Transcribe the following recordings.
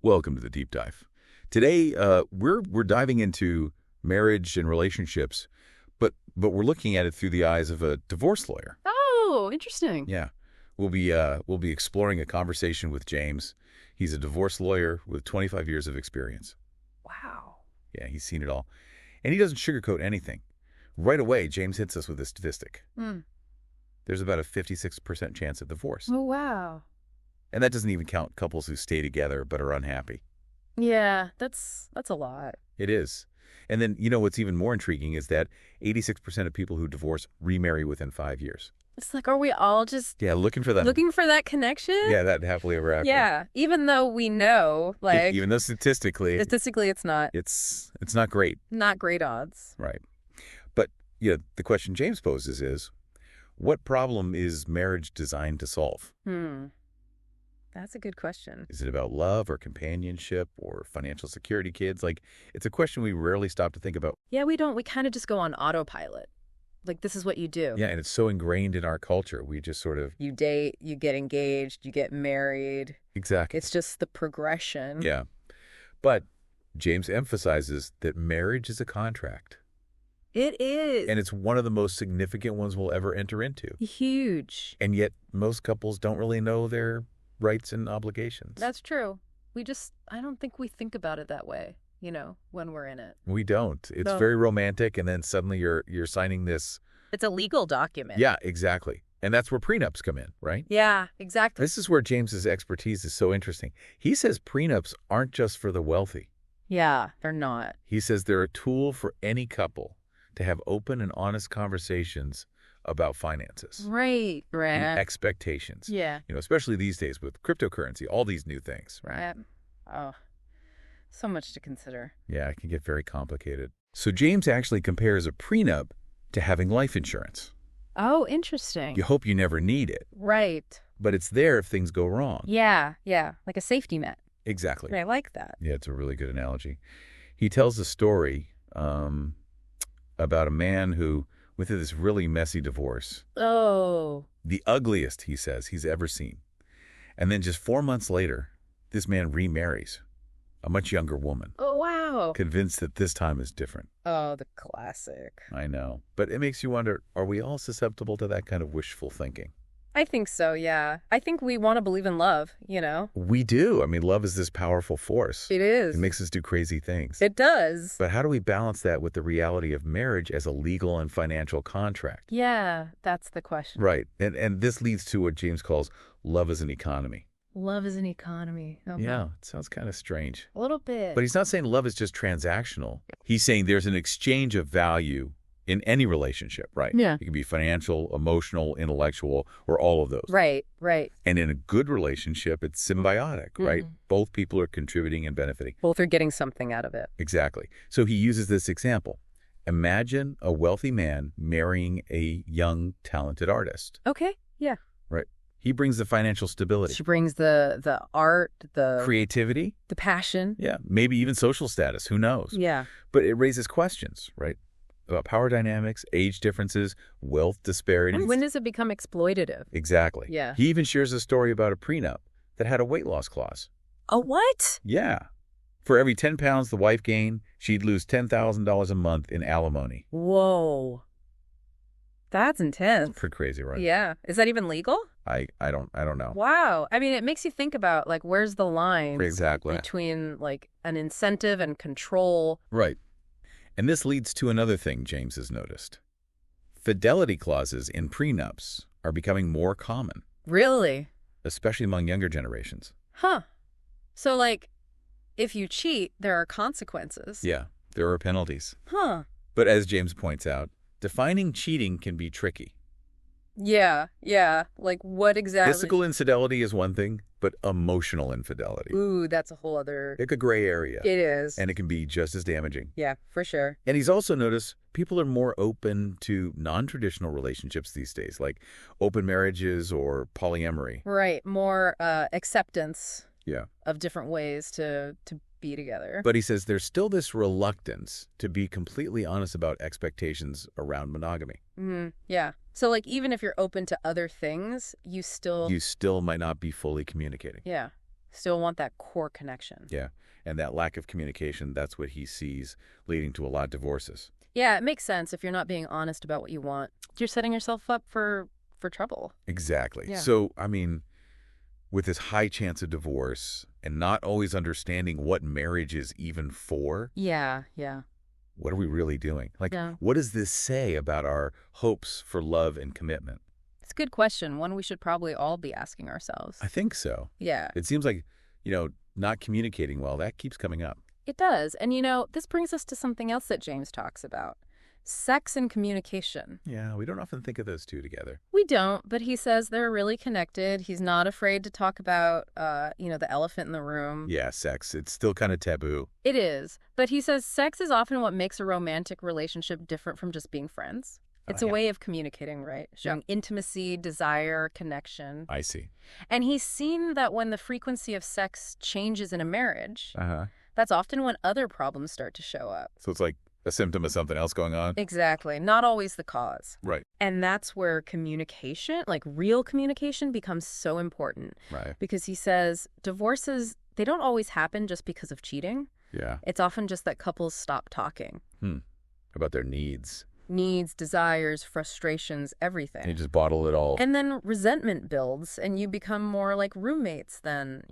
Welcome to the Deep Dive. Today, we're diving into marriage and relationships, but we're looking at it through the eyes of a divorce lawyer. Oh, interesting. Yeah, we'll be exploring a conversation with James. He's a divorce lawyer with 25 years of experience. Wow. Yeah, he's seen it all, and he doesn't sugarcoat anything. Right away, James hits us with this statistic. There's about a 56% chance of divorce. Oh, wow. And that doesn't even count couples who stay together but are unhappy. Yeah, that's a lot. It is. And then, what's even more intriguing is that 86% of people who divorce remarry within 5 years. It's like, are we all just Yeah, looking for that connection? Yeah, that happily ever after. Yeah, even though we know, Even though statistically it's not. It's not great. Not great odds. Right. But, the question James poses is, what problem is marriage designed to solve? That's a good question. Is it about love or companionship or financial security, kids? It's a question we rarely stop to think about. Yeah, we don't. We kind of just go on autopilot. Like, this is what you do. Yeah, and it's so ingrained in our culture. We just sort of... You date, you get engaged, you get married. Exactly. It's just the progression. Yeah. But James emphasizes that marriage is a contract. It is. And it's one of the most significant ones we'll ever enter into. Huge. And yet most couples don't really know their rights and obligations. That's true. I don't think we think about it that way, when we're in it. We don't. It's No. very romantic, and then suddenly you're signing this. It's a legal document. Yeah, exactly. And that's where prenups come in, right? Yeah, exactly. This is where James's expertise is so interesting. He says prenups aren't just for the wealthy. Yeah, they're not. He says they're a tool for any couple to have open and honest conversations about finances. Right. And expectations. Yeah. Especially these days with cryptocurrency, all these new things, right? Right. Oh, so much to consider. Yeah, it can get very complicated. So James actually compares a prenup to having life insurance. Oh, interesting. You hope you never need it, Right. but it's there if things go wrong. Yeah. Like a safety net. Exactly. I like that. Yeah, it's a really good analogy. He tells a story about a man who went through this really messy divorce. Oh. The ugliest, he says, he's ever seen. And then just 4 months later, this man remarries a much younger woman, Oh, wow. convinced that this time is different. Oh, the classic. I know. But it makes you wonder, are we all susceptible to that kind of wishful thinking? I think so, yeah. I think we want to believe in love, We do. I mean, love is this powerful force. It is. It makes us do crazy things. It does. But how do we balance that with the reality of marriage as a legal and financial contract? Yeah, that's the question. Right. And this leads to what James calls love as an economy. Love is an economy. Okay. Yeah, it sounds kind of strange. A little bit. But he's not saying love is just transactional. He's saying there's an exchange of value in any relationship, right? Yeah. It can be financial, emotional, intellectual, or all of those. Right. And in a good relationship, it's symbiotic, right? Mhm. Both people are contributing and benefiting. Both are getting something out of it. Exactly. So he uses this example. Imagine a wealthy man marrying a young, talented artist. Okay. Yeah. Right. He brings the financial stability. She brings the art, the Creativity. the passion. Yeah. Maybe even social status. Who knows? Yeah. But it raises questions, right? About power dynamics, age differences, wealth disparities. When does it become exploitative? Exactly. Yeah. He even shares a story about a prenup that had a weight loss clause. A what? Yeah. For every 10 pounds the wife gained, she'd lose $10,000 a month in alimony. Whoa. That's intense. Pretty crazy, right? Yeah. Is that even legal? I don't know. Wow. I mean, it makes you think about, where's the line Exactly. between, an incentive and control. Right. And this leads to another thing James has noticed. Fidelity clauses in prenups are becoming more common, Really? especially among younger generations. Huh. So, if you cheat, there are consequences. Yeah, there are penalties. Huh. But as James points out, defining cheating can be tricky. Yeah. What exactly? Physical infidelity is one thing, but emotional infidelity. Ooh, that's a whole other... It's a gray area. It is. And it can be just as damaging. Yeah, for sure. And he's also noticed people are more open to non-traditional relationships these days, like open marriages or polyamory. Right. More acceptance Yeah. of different ways to be together. But he says there's still this reluctance to be completely honest about expectations around monogamy. Yeah. So, even if you're open to other things, you still You still might not be fully communicating. Yeah. still want that core connection. Yeah. And that lack of communication, that's what he sees leading to a lot of divorces. Yeah, it makes sense if you're not being honest about what you want. You're setting yourself up for trouble. Exactly. Yeah. So, I mean, with this high chance of divorce and not always understanding what marriage is even for, Yeah. what are we really doing? Like, Yeah. what does this say about our hopes for love and commitment? It's a good question, one we should probably all be asking ourselves. I think so. Yeah, It seems like, not communicating well, that keeps coming up. it does. And this brings us to something else that James talks about. Sex and communication. Yeah, we don't often think of those two together. We don't, but he says they're really connected. He's not afraid to talk about, the elephant in the room. Yeah, sex. It's still kind of taboo. It is. But he says sex is often what makes a romantic relationship different from just being friends. It's a Yeah. way of communicating, right? Showing intimacy, desire, connection. I see. And he's seen that when the frequency of sex changes in a marriage, Uh-huh. that's often when other problems start to show up. So it's like a symptom of something else going on? Exactly. Not always the cause. Right. And that's where communication, like real communication, becomes so important. Right. Because he says divorces, they don't always happen just because of cheating. Yeah. It's often just that couples stop talking. About their needs. Needs, desires, frustrations, everything. And you just bottle it all. And then resentment builds and you become more like roommates than,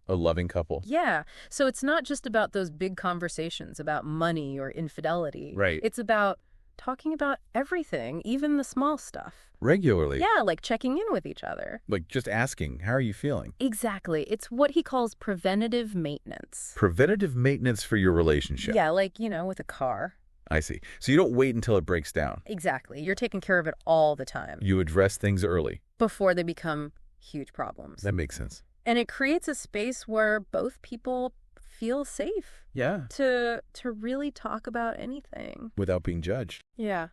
A loving couple. Yeah. So it's not just about those big conversations about money or infidelity. Right. It's about talking about everything, even the small stuff. Regularly. Yeah, like checking in with each other. Like just asking, how are you feeling? Exactly. It's what he calls preventative maintenance. Preventative maintenance for your relationship. Yeah, like, with a car. I see. So you don't wait until it breaks down. Exactly. You're taking care of it all the time You address things early. before they become huge problems. That makes sense. And it creates a space where both people feel safe Yeah. to really talk about anything. Without being judged. Yeah.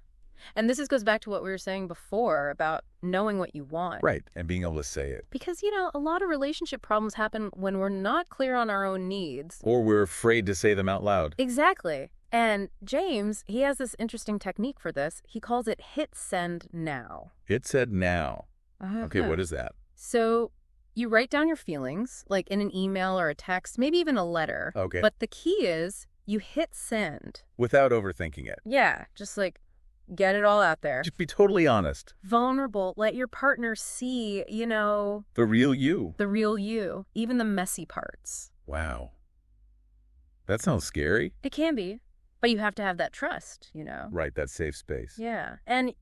And this goes back to what we were saying before about knowing what you want. Right. And being able to say it. Because, a lot of relationship problems happen when we're not clear on our own needs. Or we're afraid to say them out loud. Exactly. And James, he has this interesting technique for this. He calls it hit send now. It said now. Okay, what is that? So you write down your feelings, like in an email or a text, maybe even a letter. Okay. But the key is you hit send. Without overthinking it. Yeah, just like get it all out there. Just be totally honest. Vulnerable. Let your partner see, The real you. the real you, even the messy parts. Wow. That sounds scary. It can be, but you have to have that trust, Right, that safe space. Yeah. And,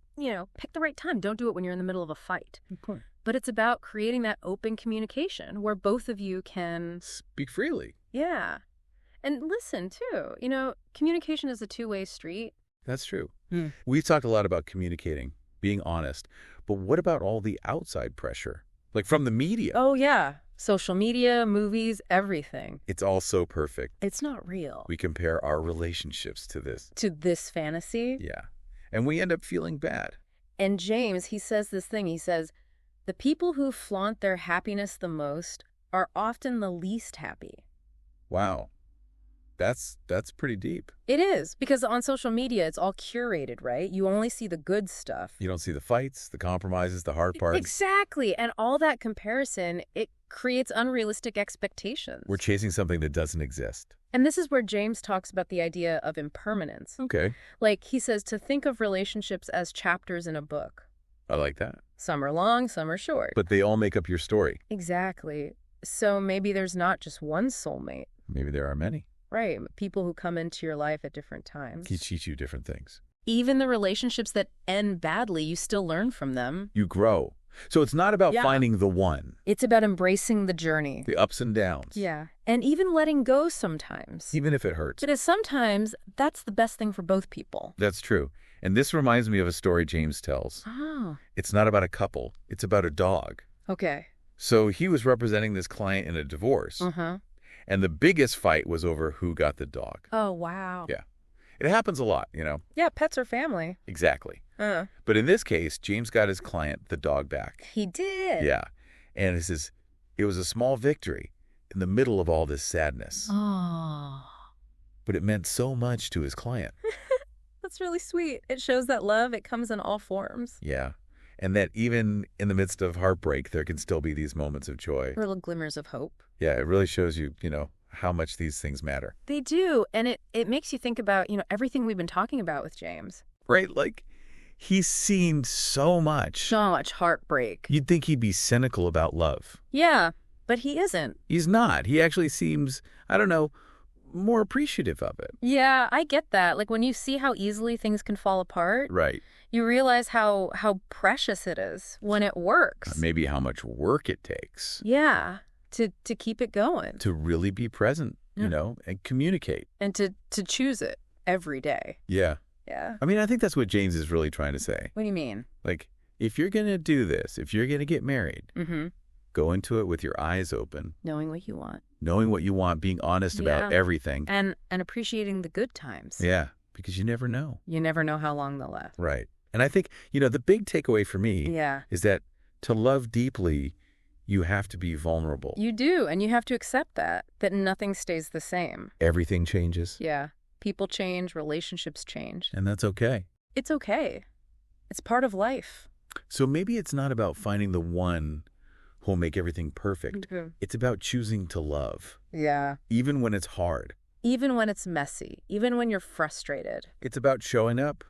pick the right time. Don't do it when you're in the middle of a fight. Good point. But it's about creating that open communication where both of you can, Speak freely. yeah. And listen, too. Communication is a two-way street. That's true. We've talked a lot about communicating, being honest. But what about all the outside pressure? Like from the media? Oh, yeah. Social media, movies, everything. It's all so perfect. It's not real. We compare our relationships to this. To this fantasy. Yeah. And we end up feeling bad. And James, he says this thing. He says, the people who flaunt their happiness the most are often the least happy. Wow. That's pretty deep. It is, because on social media, it's all curated, right? You only see the good stuff. You don't see the fights, the compromises, the hard parts. Exactly. And all that comparison, it creates unrealistic expectations. We're chasing something that doesn't exist. And this is where James talks about the idea of impermanence. Okay. Like he says to think of relationships as chapters in a book. I like that. Some are long, some are short. But they all make up your story. Exactly. So maybe there's not just one soulmate. Maybe there are many. Right. People who come into your life at different times. He teach you different things. Even the relationships that end badly, you still learn from them. You grow. So it's not about Yeah. finding the one. It's about embracing the journey. The ups and downs. Yeah. And even letting go sometimes. Even if it hurts. Because sometimes that's the best thing for both people. That's true. And this reminds me of a story James tells. Oh. It's not about a couple. It's about a dog. Okay. So he was representing this client in a divorce. Uh-huh. And the biggest fight was over who got the dog. Oh, wow. Yeah. It happens a lot, Yeah, pets are family. Exactly. But in this case, James got his client the dog back. He did. Yeah. And it was a small victory in the middle of all this sadness. Oh. But it meant so much to his client. That's really sweet. It shows that love, it comes in all forms. Yeah. And that even in the midst of heartbreak, there can still be these moments of joy. Little glimmers of hope. Yeah, it really shows you, how much these things matter. They do. And it makes you think about, everything we've been talking about with James. Right? Like, he's seen so much. So much heartbreak. You'd think he'd be cynical about love. Yeah, but he isn't. He's not. He actually seems, I don't know, more appreciative of it. Yeah, I get that. Like when you see how easily things can fall apart, Right. you realize how precious it is when it works. Maybe how much work it takes. Yeah, to keep it going. To really be present, and communicate. And to choose it every day. Yeah. Yeah. I mean, I think that's what James is really trying to say. What do you mean? Like, if you're going to do this, if you're going to get married, go into it with your eyes open. Knowing what you want. Knowing what you want, being honest about everything. And appreciating the good times. Yeah, because you never know. You never know how long they'll last. Right. And I think, the big takeaway for me is that to love deeply, you have to be vulnerable. You do, and you have to accept that nothing stays the same. Everything changes. Yeah. People change, relationships change. And that's okay. It's okay. It's part of life. So maybe it's not about finding the one who'll make everything perfect. It's about choosing to love. Yeah. Even when it's hard. Even when it's messy. Even when you're frustrated. It's about showing up,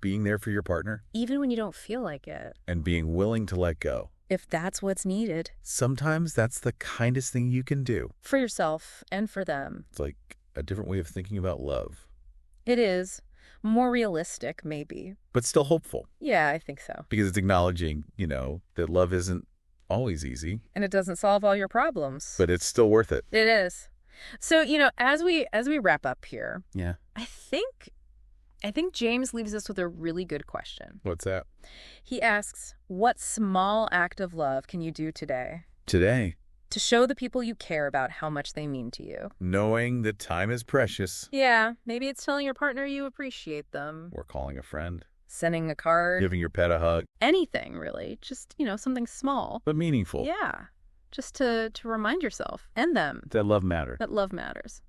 being there for your partner. Even when you don't feel like it. And being willing to let go. If that's what's needed. Sometimes that's the kindest thing you can do. For yourself and for them. It's like a different way of thinking about love. It is. More realistic, maybe. But still hopeful. Yeah, I think so. Because it's acknowledging, that love isn't always easy. And it doesn't solve all your problems. But it's still worth it. It is. So, as we wrap up here, yeah, I think James leaves us with a really good question. What's that? He asks, what small act of love can you do today? Today. To show the people you care about how much they mean to you. Knowing that time is precious. Yeah, maybe it's telling your partner you appreciate them. Or calling a friend. Sending a card. Giving your pet a hug. Anything, really. Just, something small. But meaningful. Yeah. Just to remind yourself and them. That love matters. That love matters.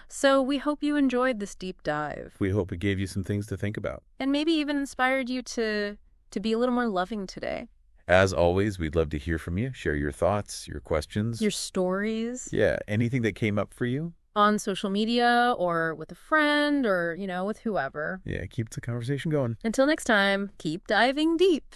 So we hope you enjoyed this deep dive. We hope it gave you some things to think about. And maybe even inspired you to be a little more loving today. As always, we'd love to hear from you. Share your thoughts, your questions. Your stories. Yeah, anything that came up for you. On social media or with a friend or, with whoever. Yeah, keep the conversation going. Until next time, keep diving deep.